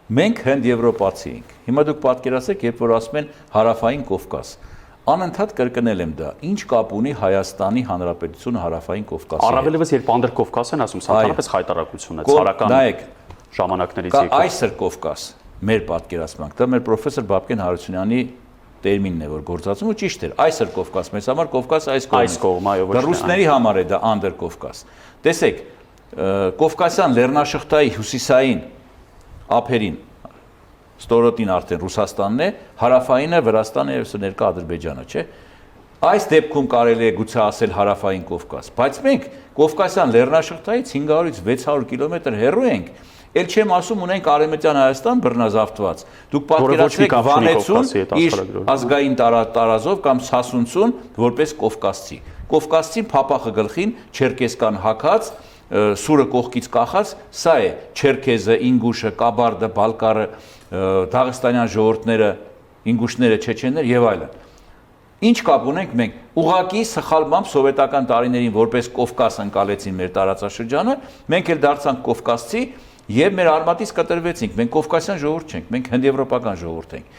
Մենք հնդեվրոպացի ենք։ Հիմա դուք պատկերացրեք, երբ որ ասում են հարավային Կովկաս, անընդհատ կրկնել եմ դա։ Ինչ կապ ունի Հայաստանի Հանրապետությունը հարավային Կովկասի հետ։ Առավելևս երբ Անդրկովկաս են ասում, սա ընդհանրապես խայտարակություն է, ցարական ժամանակներից եկող։ Այսր Կովկաս, մեր պատկերացմանք, դա մեր պրոֆեսոր Բաբկեն Հարությունյանի տերմինն է, որ գործածում ու ճիշտ էր։ Այսր Կովկաս, մեզ համար Կովկաս այս կողմն է։ Դա ռուսների համար է դա Անդրկովկաս։ Տեսեք, Կովկասյան լեռնաշղթայի հյուսիսային ափերին ստորոտին արդեն Ռուսաստանն է, հարավայինը Վրաստանը եւ ներկա Ադրբեջանը, չէ՞։ Այս դեպքում կարելի է գուցե ասել հարավային Կովկաս, բայց մենք Կովկասյան լեռնաշղթայից 500-ից 600 կիլոմետր հեռու ենք, ել չեմ ասում ունենք Արևմտյան Հայաստան բռնազավթված։ Դուք պատկերացրեք Վանեցուն իր ազգային տարազով կամ Սասունցուն որպես կովկասցի։ Կովկասցին փապախը գլխին չերկեսկան հագած սուրը կողքից կախած, սա է չերքեզը, ինգուշը, կաբարդը, բալկարը, դաղստանյան ժողովուրդները, ինգուշները, չեչենները եւ այլն։ Ինչ կապ ունենք մենք։ Ուղղակի սխալմամբ սովետական տարիներին որպես Կովկաս ընկալեցին մեր տարածաշրջանը, մենք էլ դարձանք կովկասցի եւ մեր արմատից կտրվեցինք։ Մենք կովկասյան ժողովուրդ չենք, մենք հնդեվրոպական ժողովուրդ ենք։